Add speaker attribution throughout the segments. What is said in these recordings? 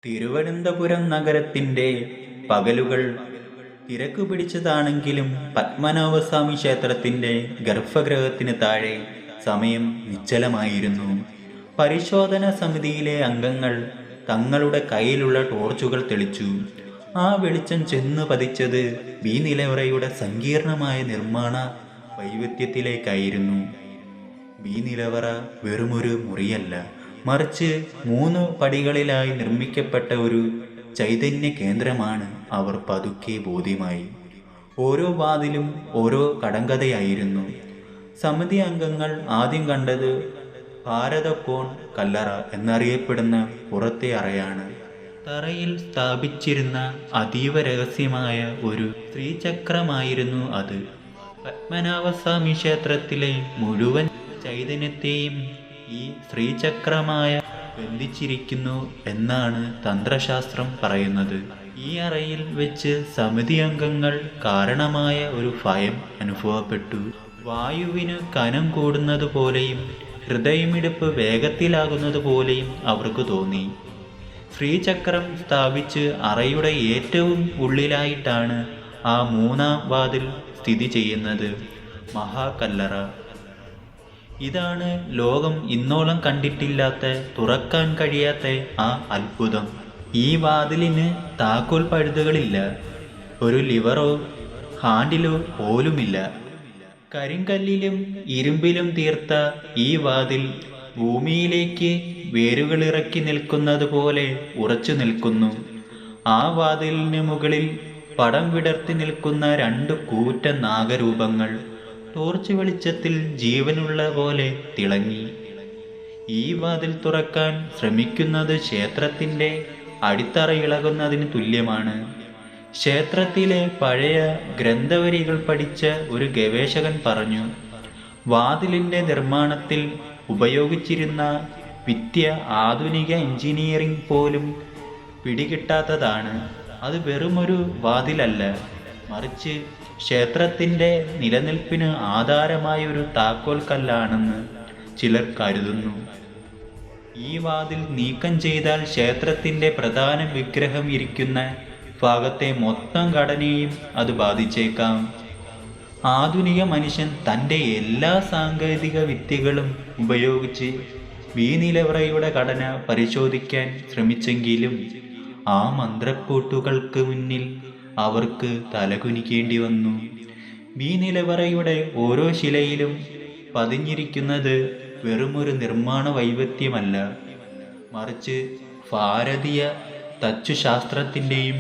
Speaker 1: തിരുവനന്തപുരം നഗരത്തിൻ്റെ പകലുകൾ തിരക്കു പിടിച്ചതാണെങ്കിലും പത്മനാഭസ്വാമി ക്ഷേത്രത്തിൻ്റെ ഗർഭഗൃഹത്തിന് താഴെ സമയം നിശ്ചലമായിരുന്നു. പരിശോധനാ സമിതിയിലെ അംഗങ്ങൾ തങ്ങളുടെ കയ്യിലുള്ള ടോർച്ചുകൾ തെളിച്ചു. ആ വെളിച്ചം ചെന്നു പതിച്ചത് ബി നിലവറയുടെ സങ്കീർണമായ നിർമ്മാണ വൈവിധ്യത്തിലേക്കായിരുന്നു. ബി നിലവറ വെറുമൊരു മുറിയല്ല, മറിച്ച് 3 പടികളിലായി നിർമ്മിക്കപ്പെട്ട ഒരു ചൈതന്യ കേന്ദ്രമാണ്. അവർ പതുക്കെ ബോധ്യമായി. ഓരോ വാതിലും ഓരോ കടങ്കഥയായിരുന്നു. സമിതി അംഗങ്ങൾ ആദ്യം കണ്ടത് ഭാരതക്കോൺ കല്ലറ എന്നറിയപ്പെടുന്ന പുറത്തെ അറയാണ്. തറയിൽ സ്ഥാപിച്ചിരുന്ന അതീവ രഹസ്യമായ ഒരു ശ്രീചക്രമായിരുന്നു അത്. പത്മനാഭസ്വാമി ക്ഷേത്രത്തിലെ മുഴുവൻ ചൈതന്യത്തെയും ഈ ശ്രീചക്രമായ ബന്ധിച്ചിരിക്കുന്നു എന്നാണ് തന്ത്രശാസ്ത്രം പറയുന്നത്. ഈ അറയിൽ വെച്ച് സമിതി അംഗങ്ങൾ കാരണമായ ഒരു ഭയം അനുഭവപ്പെട്ടു. വായുവിന് കനം കൂടുന്നത് പോലെയും ഹൃദയമിടിപ്പ് വേഗത്തിലാകുന്നത് പോലെയും അവർക്ക് തോന്നി. ശ്രീചക്രം സ്ഥാപിച്ച് അറയുടെ ഏറ്റവും ഉള്ളിലായിട്ടാണ് ആ 3-ാം വാതിൽ സ്ഥിതി ചെയ്യുന്നത്. മഹാകല്ലറ. ഇതാണ് ലോകം ഇന്നോളം കണ്ടിട്ടില്ലാത്ത, തുറക്കാൻ കഴിയാത്ത ആ അത്ഭുതം. ഈ വാതിലിന് താക്കോൽ പഴുതുകളില്ല, ഒരു ലിവറോ ഹാൻഡിലോ പോലുമില്ല. കരിങ്കല്ലിലും ഇരുമ്പിലും തീർത്ത ഈ വാതിൽ ഭൂമിയിലേക്ക് വേരുകളിറക്കി നിൽക്കുന്നത് പോലെ ഉറച്ചു നിൽക്കുന്നു. ആ വാതിലിന് മുകളിൽ പടം വിടർത്തി നിൽക്കുന്ന 2 കൂറ്റൻ നാഗരൂപങ്ങൾ ടോർച്ച് വെളിച്ചത്തിൽ ജീവനുള്ള പോലെ തിളങ്ങി. ഈ വാതിൽ തുറക്കാൻ ശ്രമിക്കുന്നത് ക്ഷേത്രത്തിൻ്റെ അടിത്തറ ഇളകുന്നതിന് തുല്യമാണ്. ക്ഷേത്രത്തിലെ പഴയ ഗ്രന്ഥവരികൾ പഠിച്ച ഒരു ഗവേഷകൻ പറഞ്ഞു, വാതിലിൻ്റെ നിർമ്മാണത്തിൽ ഉപയോഗിച്ചിരുന്ന വിദ്യ ആധുനിക എഞ്ചിനീയറിംഗ് പോലും പിടികിട്ടാത്തതാണ്. അത് വെറുമൊരു വാതിലല്ല, മറിച്ച് ക്ഷേത്രത്തിൻ്റെ നിലനിൽപ്പിന് ആധാരമായ ഒരു താക്കോൽ കല്ലാണെന്ന് ചിലർ കരുതുന്നു. ഈ വാതിൽ നീക്കം ചെയ്താൽ ക്ഷേത്രത്തിൻ്റെ പ്രധാന വിഗ്രഹം ഇരിക്കുന്ന ഭാഗത്തെ മൊത്തം ഘടനയും അത് ബാധിച്ചേക്കാം. ആധുനിക മനുഷ്യൻ തൻ്റെ എല്ലാ സാങ്കേതിക വിദ്യകളും ഉപയോഗിച്ച് ബി നിലവറയുടെ ഘടന പരിശോധിക്കാൻ ശ്രമിച്ചെങ്കിലും ആ മന്ത്രപ്പൂട്ടുകൾക്ക് മുന്നിൽ അവർക്ക് തലകുനിക്കേണ്ടി വന്നു. ബി നിലവറയുടെ ഓരോ ശിലയിലും പതിഞ്ഞിരിക്കുന്നത് വെറുമൊരു നിർമ്മാണ വൈവിധ്യമല്ല, മറിച്ച് ഭാരതീയ തച്ചുശാസ്ത്രത്തിൻ്റെയും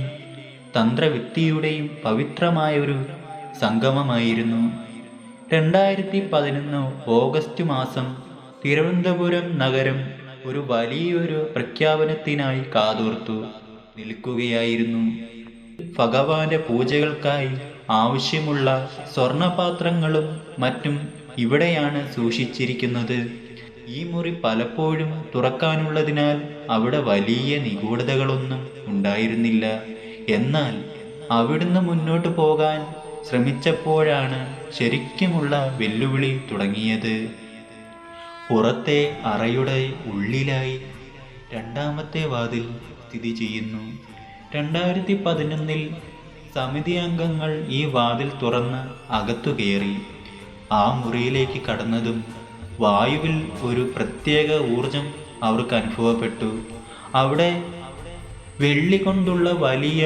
Speaker 1: തന്ത്രവിദ്യയുടെയും പവിത്രമായ ഒരു സംഗമമായിരുന്നു. 2011 ഓഗസ്റ്റ് മാസം തിരുവനന്തപുരം നഗരം ഒരു വലിയൊരു പ്രഖ്യാപനത്തിനായി കാതോർത്തു നിൽക്കുകയായിരുന്നു. ഭഗവാന്റെ പൂജകൾക്കായി ആവശ്യമുള്ള സ്വർണപാത്രങ്ങളും മറ്റും ഇവിടെയാണ് സൂക്ഷിച്ചിരിക്കുന്നത്. ഈ മുറി പലപ്പോഴും തുറക്കാനുള്ളതിനാൽ അവിടെ വലിയ നിഗൂഢതകളൊന്നും ഉണ്ടായിരുന്നില്ല. എന്നാൽ അവിടുന്ന് മുന്നോട്ട് പോകാൻ ശ്രമിച്ചപ്പോഴാണ് ശരിക്കുമുള്ള വെല്ലുവിളി തുടങ്ങിയത്. പുറത്തെ അറയുടെ ഉള്ളിലായി 2-ാമത്തെ വാതിൽ സ്ഥിതി ചെയ്യുന്നു. 2011 സമിതി അംഗങ്ങൾ ഈ വാതിൽ തുറന്ന് അകത്തു കയറി. ആ മുറിയിലേക്ക് കടന്നതും വായുവിൽ ഒരു പ്രത്യേക ഊർജം അവർക്ക് അനുഭവപ്പെട്ടു. അവിടെ വെള്ളി കൊണ്ടുള്ള വലിയ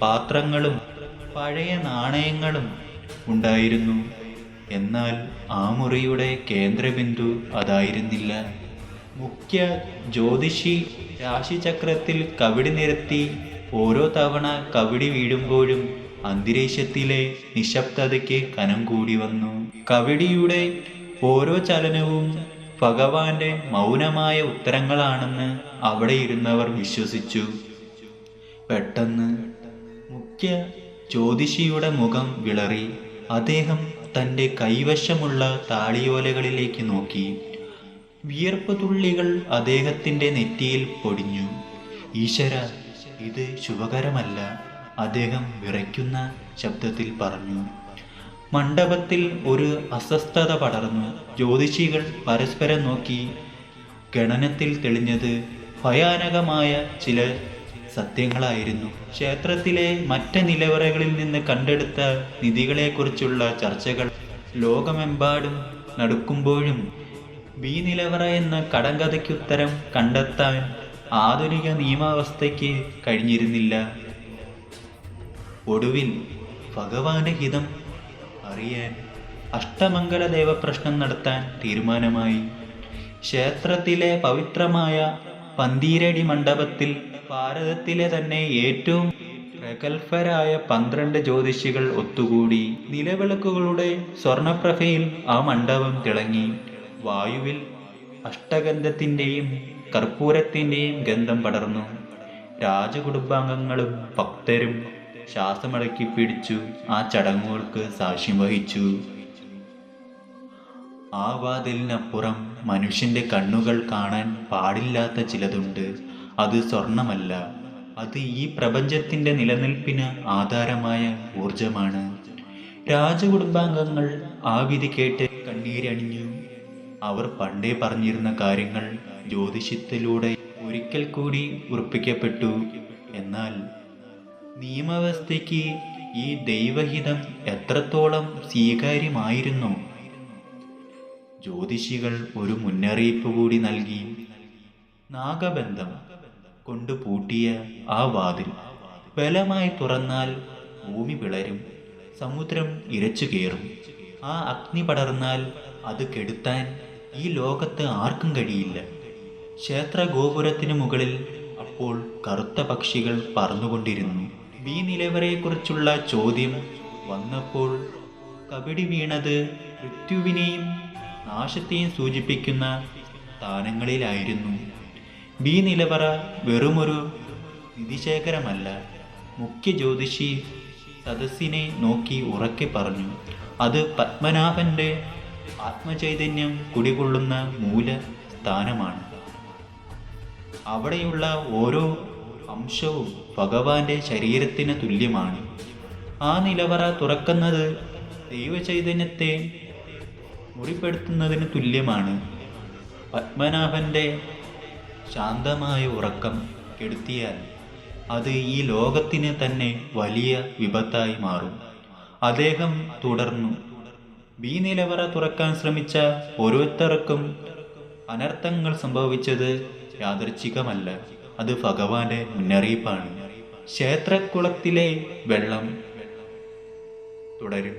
Speaker 1: പാത്രങ്ങളും പഴയ നാണയങ്ങളും ഉണ്ടായിരുന്നു. എന്നാൽ ആ മുറിയുടെ കേന്ദ്രബിന്ദു അതായിരുന്നില്ല. മുഖ്യ ജ്യോതിഷി രാശിചക്രത്തിൽ കവിടി നിരത്തി ഓരോ തവണ കവിടി വീഴുമ്പോഴും അന്തരീക്ഷത്തിലെ നിശബ്ദതയ്ക്ക് കനം കൂടി വന്നു. കവിടിയുടെ ഓരോ ചലനവും ഭഗവാന്റെ മൗനമായ ഉത്തരങ്ങളാണെന്ന് അവിടെ ഇരുന്നവർ വിശ്വസിച്ചു. പെട്ടെന്ന് മുഖ്യ ജ്യോതിഷിയുടെ മുഖം വിളറി. അദ്ദേഹം തൻ്റെ കൈവശമുള്ള താളിയോലകളിലേക്ക് നോക്കി. വിയർപ്പ് തുള്ളികൾ അദ്ദേഹത്തിൻ്റെ നെറ്റിയിൽ പൊടിഞ്ഞു. ഈശ്വര, ഇത് ശുഭകരമല്ല, അദ്ദേഹം വിറയ്ക്കുന്ന ശബ്ദത്തിൽ പറഞ്ഞു. മണ്ഡപത്തിൽ ഒരു അസ്വസ്ഥത പടർന്നു. ജ്യോതിഷികൾ പരസ്പരം നോക്കി. ഗണനത്തിൽ തെളിഞ്ഞത് ഭയാനകമായ ചില സത്യങ്ങളായിരുന്നു. ക്ഷേത്രത്തിലെ മറ്റ് നിലവറകളിൽ നിന്ന് കണ്ടെടുത്ത നിധികളെക്കുറിച്ചുള്ള ചർച്ചകൾ ലോകമെമ്പാടും നടക്കുമ്പോഴും ബി നിലവറ എന്ന കടങ്കഥയ്ക്കുത്തരം കണ്ടെത്താൻ ആധുനിക നിയമവ്യവസ്ഥയ്ക്ക് കഴിഞ്ഞിരുന്നില്ല. ഒടുവിൽ ഭഗവാന്റെ ഹിതം അറിയാൻ അഷ്ടമംഗല ദേവപ്രശ്നം നടത്താൻ തീരുമാനമായി. ക്ഷേത്രത്തിലെ പവിത്രമായ പന്തീരടി മണ്ഡപത്തിൽ ഭാരതത്തിലെ തന്നെ ഏറ്റവും പ്രഗത്ഭരായ 12 ജ്യോതിഷികൾ ഒത്തുകൂടി. നിലവിളക്കുകളുടെ സ്വർണപ്രഭയിൽ ആ മണ്ഡപം തിളങ്ങി. വായുവിൽ അഷ്ടഗന്ധത്തിൻ്റെയും കർപ്പൂരത്തിൻ്റെയും ഗന്ധം പടർന്നു. രാജകുടുംബാംഗങ്ങളും ഭക്തരും ശ്വാസമടക്കി പിടിച്ചു ആ ചടങ്ങുകൾക്ക് സാക്ഷ്യം വഹിച്ചു. ആ വാതിലിനപ്പുറം മനുഷ്യന്റെ കണ്ണുകൾ കാണാൻ പാടില്ലാത്ത ചിലതുണ്ട്. അത് സ്വർണമല്ല, അത് ഈ പ്രപഞ്ചത്തിന്റെ നിലനിൽപ്പിന് ആധാരമായ ഊർജമാണ്. രാജകുടുംബാംഗങ്ങൾ ആ വിധി കേട്ട് കണ്ണീരണിഞ്ഞു. അവർ പണ്ടേ പറഞ്ഞിരുന്ന കാര്യങ്ങൾ ജ്യോതിഷത്തിലൂടെ ഒരിക്കൽ കൂടി ഉറപ്പിക്കപ്പെട്ടു. എന്നാൽ നിയമവ്യവസ്ഥയ്ക്ക് ഈ ദൈവഹിതം എത്രത്തോളം സ്വീകാര്യമായിരുന്നു? ജ്യോതിഷികൾ ഒരു മുന്നറിയിപ്പ് കൂടി നൽകി. നാഗബന്ധം കൊണ്ട് പൂട്ടിയ ആ വാതിൽ ബലമായി തുറന്നാൽ ഭൂമി പിളരും, സമുദ്രം ഇരച്ചു കയറും. ആ അഗ്നി പടർന്നാൽ അത് കെടുത്താൻ ഈ ലോകത്ത് ആർക്കും കഴിയില്ല. ക്ഷേത്ര ഗോപുരത്തിനു മുകളിൽ അപ്പോൾ കറുത്ത പക്ഷികൾ പറന്നുകൊണ്ടിരുന്നു. ബി നിലവറയെക്കുറിച്ചുള്ള ചോദ്യം വന്നപ്പോൾ കബഡി വീണത് മൃത്യുവിനെയും നാശത്തെയും സൂചിപ്പിക്കുന്ന സ്ഥാനങ്ങളിലായിരുന്നു. ബി നിലവറ വെറുമൊരു നിധിശേഖരമല്ല. മുഖ്യ ജ്യോതിഷി സദസ്സിനെ നോക്കി ഉറക്കെ പറഞ്ഞു, അത് പത്മനാഭന്റെ ആത്മചൈതന്യം കുടികൊള്ളുന്ന മൂല സ്ഥാനമാണ്. അവിടെയുള്ള ഓരോ അംശവും ഭഗവാന്റെ ശരീരത്തിന് തുല്യമാണ്. ആ നിലവറ തുറക്കുന്നത് ദൈവചൈതന്യത്തെ മുറിപ്പെടുത്തുന്നതിന് തുല്യമാണ്. പത്മനാഭന്റെ ശാന്തമായ ഉറക്കം കെടുത്തിയാൽ അത് ഈ ലോകത്തിന് തന്നെ വലിയ വിപത്തായി മാറും. അദ്ദേഹം തുടർന്നു, ബി നിലവറ തുറക്കാൻ ശ്രമിച്ച ഓരോരുത്തർക്കും അനർത്ഥങ്ങൾ സംഭവിച്ചത് യാദൃച്ഛികമല്ല, അത് ഭഗവാന്റെ മുന്നറിയിപ്പാണ്. ക്ഷേത്രക്കുളത്തിലെ വെള്ളം തുടരും.